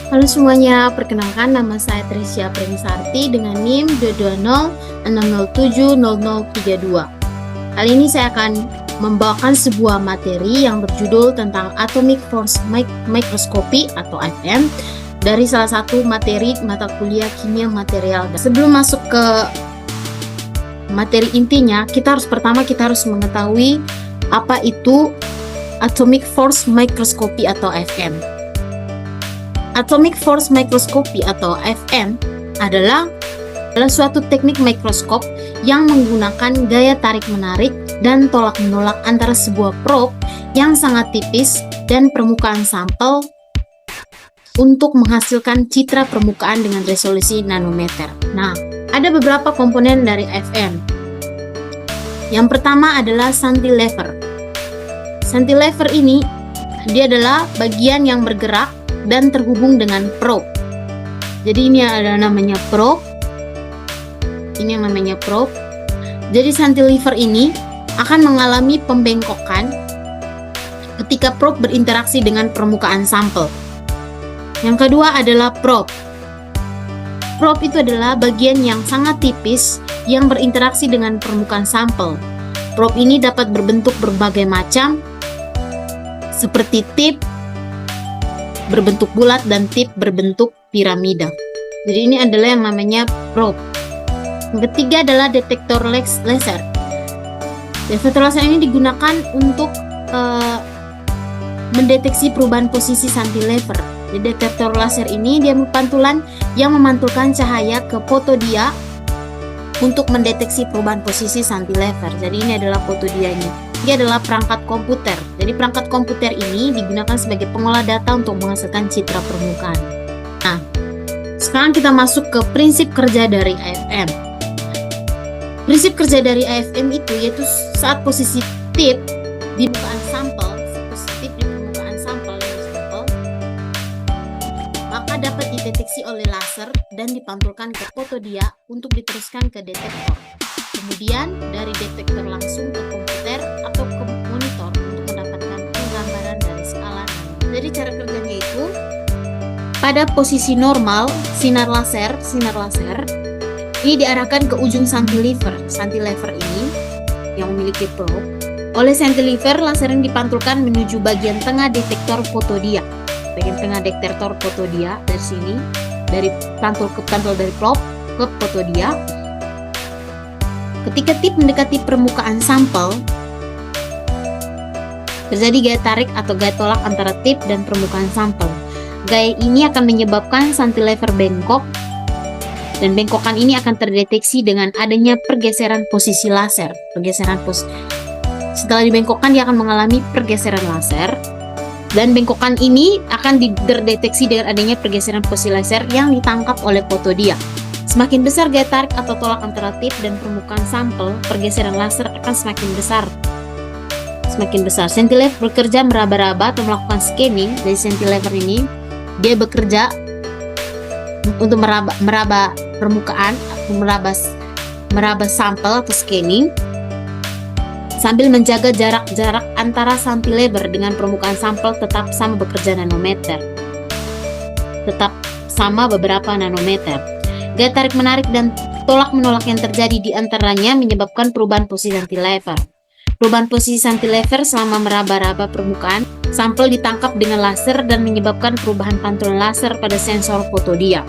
Halo semuanya, perkenalkan nama saya Trisya Prinsarti dengan NIM 22060070032. Kali ini saya akan membawakan sebuah materi yang berjudul tentang Atomic Force Microscopy atau AFM dari salah satu materi mata kuliah kimia material. Sebelum masuk ke materi intinya, kita harus mengetahui apa itu Atomic Force Microscopy atau AFM. Atomic Force Microscopy atau AFM adalah suatu teknik mikroskop yang menggunakan gaya tarik-menarik dan tolak-menolak antara sebuah probe yang sangat tipis dan permukaan sampel untuk menghasilkan citra permukaan dengan resolusi nanometer. Nah, ada beberapa komponen dari AFM. Yang pertama adalah cantilever. Cantilever ini dia adalah bagian yang bergerak dan terhubung dengan probe. Jadi ini ada namanya probe. Ini yang namanya probe. Jadi cantilever ini akan mengalami pembengkokan ketika probe berinteraksi dengan permukaan sampel. Yang kedua adalah probe. Probe itu adalah bagian yang sangat tipis yang berinteraksi dengan permukaan sampel. Probe ini dapat berbentuk berbagai macam seperti tip berbentuk bulat dan tip berbentuk piramida. Jadi ini adalah yang namanya probe. Yang ketiga adalah detektor laser. Detektor laser ini digunakan untuk mendeteksi perubahan posisi cantilever. Jadi detektor laser ini dia pantulan yang memantulkan cahaya ke fotodia untuk mendeteksi perubahan posisi cantilever. Jadi ini adalah fotodianya. Dia adalah perangkat komputer. Jadi perangkat komputer ini digunakan sebagai pengolah data untuk menghasilkan citra permukaan. Nah, sekarang kita masuk ke prinsip kerja dari AFM. Prinsip kerja dari AFM itu yaitu saat posisi tip di permukaan sampel, maka dapat dideteksi oleh laser dan dipantulkan ke fotodia untuk diteruskan ke detektor. Kemudian dari detektor langsung ke komputer atau ke monitor untuk mendapatkan penggambaran dari skala nano. Jadi cara kerjanya itu pada posisi normal sinar laser ini diarahkan ke ujung cantilever. Cantilever ini yang memiliki probe. Oleh cantilever, laser yang dipantulkan menuju bagian tengah detektor fotodia. Bagian tengah detektor fotodia dari sini, dari pantul dari probe ke fotodia. Ketika tip mendekati permukaan sampel, terjadi gaya tarik atau gaya tolak antara tip dan permukaan sampel. Gaya ini akan menyebabkan cantilever bengkok, dan bengkokan ini akan terdeteksi dengan adanya pergeseran posisi laser. Setelah dibengkokkan, dia akan mengalami pergeseran laser, dan bengkokan ini akan terdeteksi dengan adanya pergeseran posisi laser yang ditangkap oleh fotodia. Semakin besar gaya tarik atau tolak antara tip dan permukaan sampel, pergeseran laser akan semakin besar. Cantilever bekerja meraba-raba atau melakukan scanning. Dari cantilever ini, dia bekerja untuk meraba permukaan, meraba sampel atau scanning, sambil menjaga jarak antara cantilever dengan permukaan sampel tetap sama bekerja nanometer. Tetap sama beberapa nanometer. Gaya tarik-menarik dan tolak-menolak yang terjadi di antaranya menyebabkan perubahan posisi cantilever. Perubahan posisi cantilever selama meraba-raba permukaan sampel ditangkap dengan laser dan menyebabkan perubahan pantulan laser pada sensor fotodia.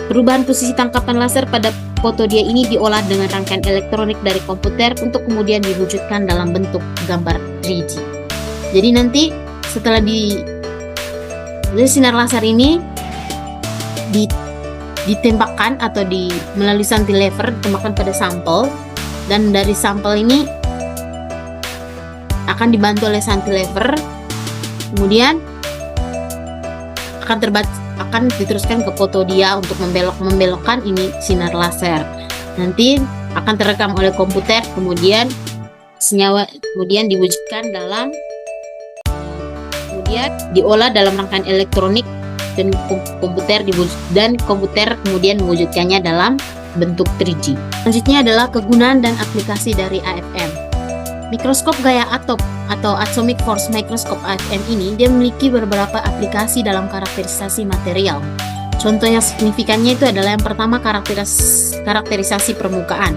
Perubahan posisi tangkapan laser pada fotodia ini diolah dengan rangkaian elektronik dari komputer untuk kemudian diwujudkan dalam bentuk gambar 3D. Jadi nanti setelah dari sinar laser ini ditembakkan atau melalui cantilever ditembakkan pada sampel, dan dari sampel ini akan dibantu oleh cantilever, kemudian akan diteruskan ke fotodia untuk membelokkan ini sinar laser. Nanti akan terekam oleh komputer, kemudian diwujudkan kemudian diolah dalam rangkaian elektronik dan komputer kemudian mewujudkannya dalam bentuk 3D. Selanjutnya adalah kegunaan dan aplikasi dari AFM. Mikroskop gaya atom atau Atomic Force Microscope AFM ini dia memiliki beberapa aplikasi dalam karakterisasi material. Contoh yang signifikannya itu adalah yang pertama karakterisasi permukaan,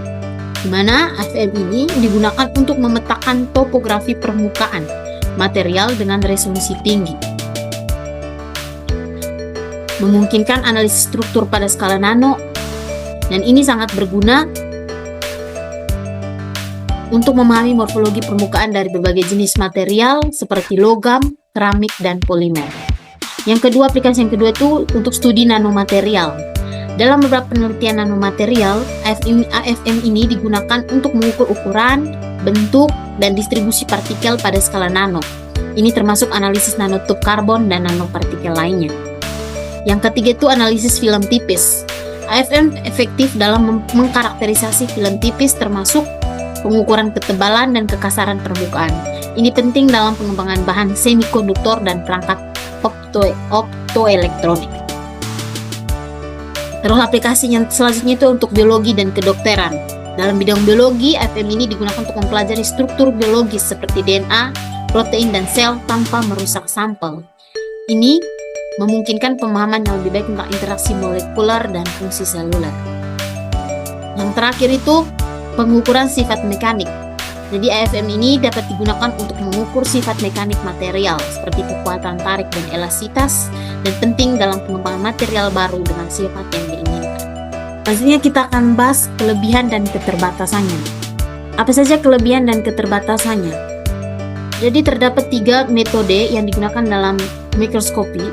di mana AFM ini digunakan untuk memetakan topografi permukaan material dengan resolusi tinggi, memungkinkan analisis struktur pada skala nano, dan ini sangat berguna untuk memahami morfologi permukaan dari berbagai jenis material seperti logam, keramik, dan polimer. Aplikasi yang kedua itu untuk studi nanomaterial. Dalam beberapa penelitian nanomaterial, AFM ini digunakan untuk mengukur ukuran, bentuk, dan distribusi partikel pada skala nano. Ini termasuk analisis nanotub karbon dan nanopartikel lainnya. Yang ketiga itu analisis film tipis. AFM efektif dalam mengkarakterisasi film tipis termasuk pengukuran ketebalan dan kekasaran permukaan. Ini penting dalam pengembangan bahan semikonduktor dan perangkat optoelektronik. Terus aplikasi yang selanjutnya itu untuk biologi dan kedokteran. Dalam bidang biologi, AFM ini digunakan untuk mempelajari struktur biologis seperti DNA, protein, dan sel tanpa merusak sampel. Ini memungkinkan pemahaman yang lebih baik tentang interaksi molekuler dan fungsi seluler. Yang terakhir itu pengukuran sifat mekanik. Jadi AFM ini dapat digunakan untuk mengukur sifat mekanik material seperti kekuatan tarik dan elastisitas, dan penting dalam pengembangan material baru dengan sifat yang diinginkan. Selanjutnya kita akan bahas kelebihan dan keterbatasannya. Apa saja kelebihan dan keterbatasannya? Jadi terdapat 3 metode yang digunakan dalam mikroskopi.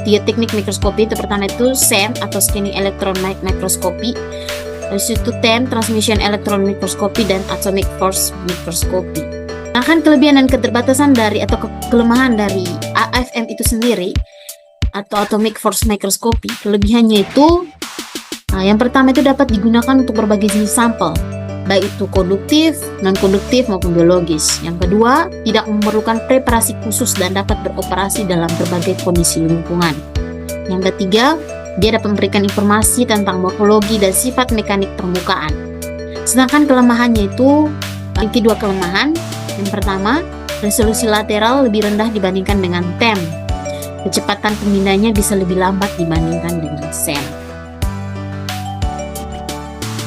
3 teknik mikroskopi. Itu pertama itu SEM atau Scanning Electron Microscopy, terus itu TEM, Transmission Electron Microscopy, dan Atomic Force Microscopy. Sedangkan kelebihan dan keterbatasan dari atau kelemahan dari AFM itu sendiri atau Atomic Force Microscopy, kelebihannya itu yang pertama itu dapat digunakan untuk berbagai jenis sampel, baik itu konduktif, non-konduktif maupun biologis. Yang kedua, tidak memerlukan preparasi khusus dan dapat beroperasi dalam berbagai kondisi lingkungan. Yang ketiga, dia dapat memberikan informasi tentang morfologi dan sifat mekanik permukaan. Sedangkan kelemahannya itu memiliki 2 kelemahan. Yang pertama, resolusi lateral lebih rendah dibandingkan dengan TEM. Kecepatan pemindahnya bisa lebih lambat dibandingkan dengan SEM.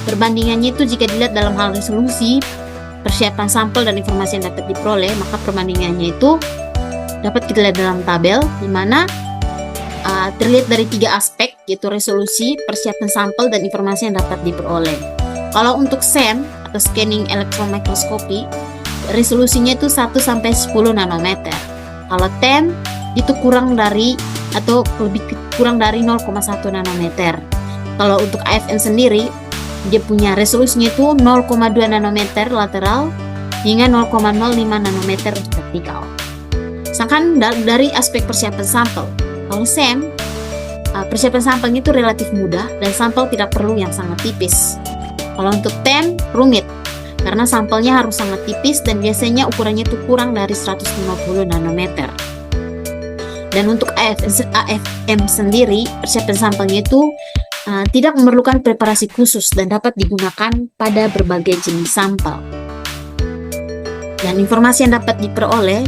Perbandingannya itu jika dilihat dalam hal resolusi, persiapan sampel dan informasi yang dapat diperoleh, maka perbandingannya itu dapat kita lihat dalam tabel, di mana terlihat dari 3 aspek, yaitu resolusi, persiapan sampel, dan informasi yang dapat diperoleh. Kalau untuk SEM atau Scanning Electron Microscopy, resolusinya itu 1-10 nanometer. Kalau TEM itu kurang dari 0,1 nanometer. Kalau untuk AFM sendiri, dia punya resolusinya itu 0,2 nanometer lateral hingga 0,05 nanometer vertikal. Sedangkan dari aspek persiapan sampel, kalau SEM, persiapan sampelnya itu relatif mudah dan sampel tidak perlu yang sangat tipis. Kalau untuk TEM, rumit karena sampelnya harus sangat tipis dan biasanya ukurannya itu kurang dari 150 nanometer. Dan untuk AFM sendiri, persiapan sampelnya itu tidak memerlukan preparasi khusus dan dapat digunakan pada berbagai jenis sampel. Dan informasi yang dapat diperoleh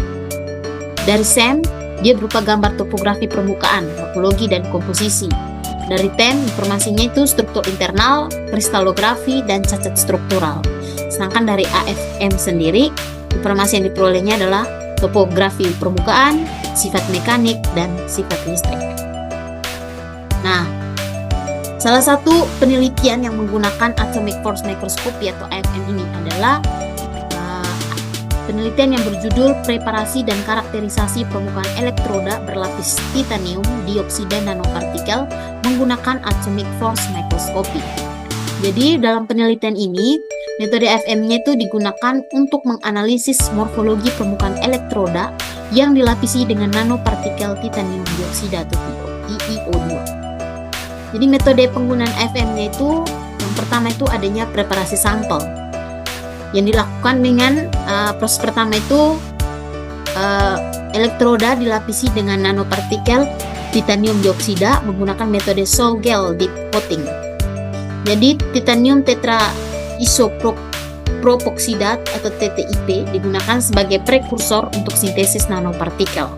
dari SEM, dia berupa gambar topografi permukaan, morfologi, dan komposisi. Dari TEM, informasinya itu struktur internal, kristalografi, dan cacat struktural. Sedangkan dari AFM sendiri, informasi yang diperolehnya adalah topografi permukaan, sifat mekanik, dan sifat listrik. Nah, salah satu penelitian yang menggunakan Atomic Force Microscopy atau AFM ini adalah penelitian yang berjudul Preparasi dan Karakterisasi Permukaan Elektroda Berlapis Titanium Dioksida Nanopartikel menggunakan Atomic Force Microscopy. Jadi dalam penelitian ini, metode AFM-nya itu digunakan untuk menganalisis morfologi permukaan elektroda yang dilapisi dengan nanopartikel titanium dioksida atau TiO2. Jadi metode penggunaan AFM-nya itu yang pertama itu adanya preparasi sampel yang dilakukan dengan proses pertama itu elektroda dilapisi dengan nanopartikel titanium dioksida menggunakan metode Sol-Gel deep coating. Jadi titanium tetraisopropoksidat atau TTIP digunakan sebagai prekursor untuk sintesis nanopartikel.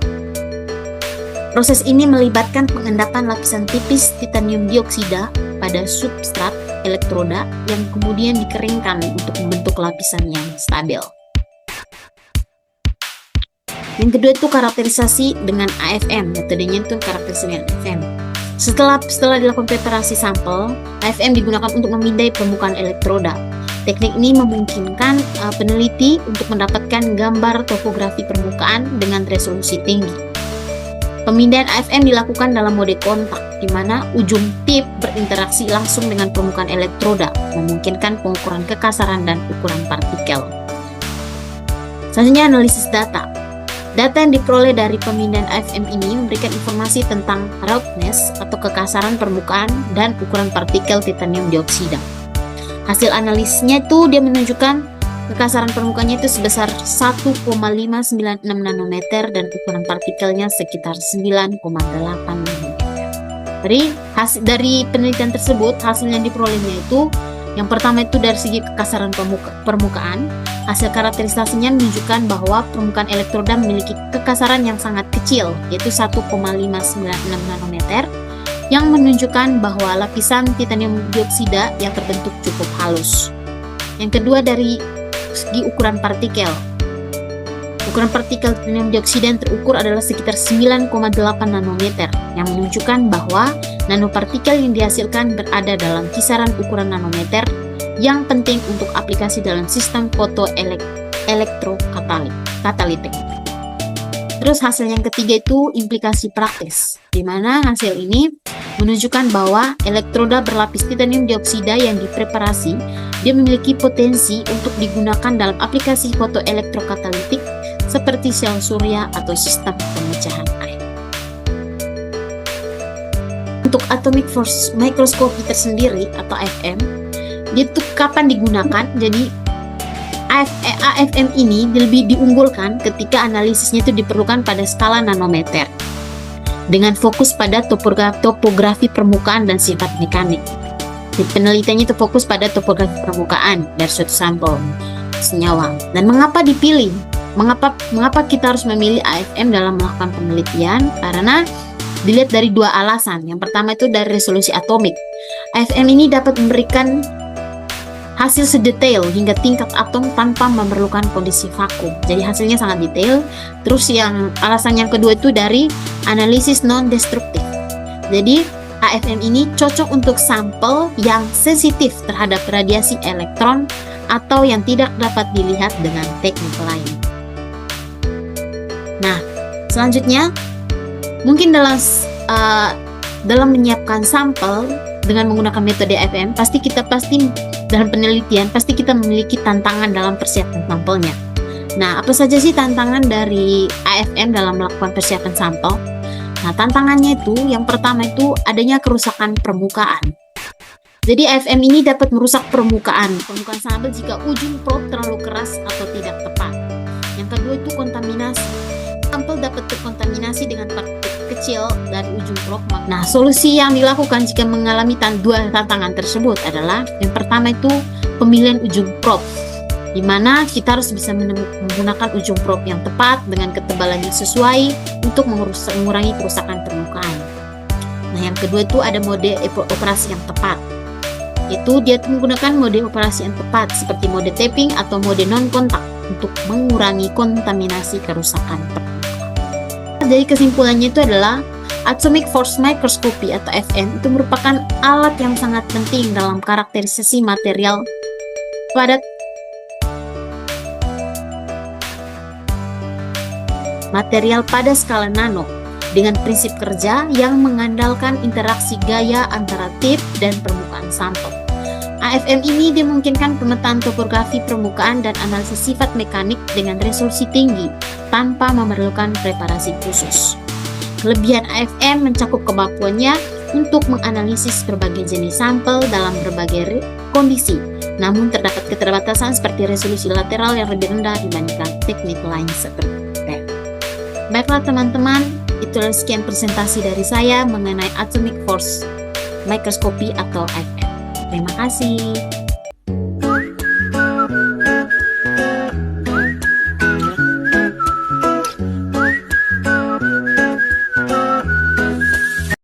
Proses ini melibatkan pengendapan lapisan tipis titanium dioksida pada substrat elektroda yang kemudian dikeringkan untuk membentuk lapisan yang stabil. Yang kedua itu karakterisasi dengan AFM, metodenya itu karakterisasi dengan AFM. Setelah dilakukan preparasi sampel, AFM digunakan untuk memindai permukaan elektroda. Teknik ini memungkinkan peneliti untuk mendapatkan gambar topografi permukaan dengan resolusi tinggi. Pemindaian AFM dilakukan dalam mode kontak, di mana ujung tip berinteraksi langsung dengan permukaan elektroda, memungkinkan pengukuran kekasaran dan ukuran partikel. Selanjutnya analisis data. Data yang diperoleh dari pemindaian AFM ini memberikan informasi tentang roughness atau kekasaran permukaan dan ukuran partikel titanium dioksida. Hasil analisisnya itu dia menunjukkan kekasaran permukaannya itu sebesar 1,596 nanometer dan ukuran partikelnya sekitar 9,8 nanometer. Dari penelitian tersebut, hasil yang diperolehnya itu yang pertama itu dari segi kekasaran permukaan. Hasil karakterisasinya menunjukkan bahwa permukaan elektroda memiliki kekasaran yang sangat kecil, yaitu 1,596 nanometer, yang menunjukkan bahwa lapisan titanium dioksida yang terbentuk cukup halus. Yang kedua dari segi ukuran partikel. Ukuran partikel titanium dioksida yang terukur adalah sekitar 9,8 nanometer, yang menunjukkan bahwa nanopartikel yang dihasilkan berada dalam kisaran ukuran nanometer yang penting untuk aplikasi dalam sistem foto elektrokatalitik. Terus hasil yang ketiga itu implikasi praktis, di mana hasil ini menunjukkan bahwa elektroda berlapis titanium dioksida yang dipreparasi dia memiliki potensi untuk digunakan dalam aplikasi foto elektrokatalitik seperti sel surya atau sistem pemecahan air. Untuk atomic force microscopy tersendiri atau AFM, dia itu kapan digunakan? Jadi AFM ini lebih diunggulkan ketika analisisnya itu diperlukan pada skala nanometer dengan fokus pada topografi permukaan dan sifat mekanik. Penelitiannya itu fokus pada topografi permukaan dari suatu sampel senyawa. Dan mengapa dipilih? Mengapa kita harus memilih AFM dalam melakukan penelitian? Karena dilihat dari dua alasan. Yang pertama itu dari resolusi atomik. AFM ini dapat memberikan hasil sedetail hingga tingkat atom tanpa memerlukan kondisi vakum. Jadi hasilnya sangat detail. Terus alasan yang kedua itu dari analisis non-destruktif. Jadi AFM ini cocok untuk sampel yang sensitif terhadap radiasi elektron atau yang tidak dapat dilihat dengan teknik lain. Nah, selanjutnya mungkin dalam menyiapkan sampel dengan menggunakan metode AFM, pasti dalam penelitian pasti kita memiliki tantangan dalam persiapan sampelnya. Nah, apa saja sih tantangan dari AFM dalam melakukan persiapan sampel? Nah, tantangannya itu yang pertama itu adanya kerusakan permukaan. Jadi AFM ini dapat merusak permukaan sampel jika ujung probe terlalu keras atau tidak tepat. Yang kedua itu kontaminasi. Sampel dapat terkontaminasi dengan partikel kecil dari ujung probe. Nah, solusi yang dilakukan jika mengalami dua tantangan tersebut adalah yang pertama itu pemilihan ujung probe, di mana kita harus bisa menggunakan ujung probe yang tepat dengan ketebalan yang sesuai untuk mengurangi kerusakan permukaan. Nah, yang kedua itu ada mode operasi yang tepat. Itu dia menggunakan mode operasi yang tepat seperti mode tapping atau mode non-kontak untuk mengurangi kontaminasi kerusakan permukaan. Jadi kesimpulannya itu adalah atomic force microscopy atau AFM itu merupakan alat yang sangat penting dalam karakterisasi material pada skala nano dengan prinsip kerja yang mengandalkan interaksi gaya antara tip dan permukaan sampel. AFM ini dimungkinkan pemetaan topografi permukaan dan analisis sifat mekanik dengan resolusi tinggi tanpa memerlukan preparasi khusus. Kelebihan AFM mencakup kemampuannya untuk menganalisis berbagai jenis sampel dalam berbagai kondisi. Namun terdapat keterbatasan seperti resolusi lateral yang lebih rendah dibandingkan teknik lain seperti TEM. Baiklah teman-teman, itulah sekian presentasi dari saya mengenai atomic force microscopy atau AFM. Terima kasih.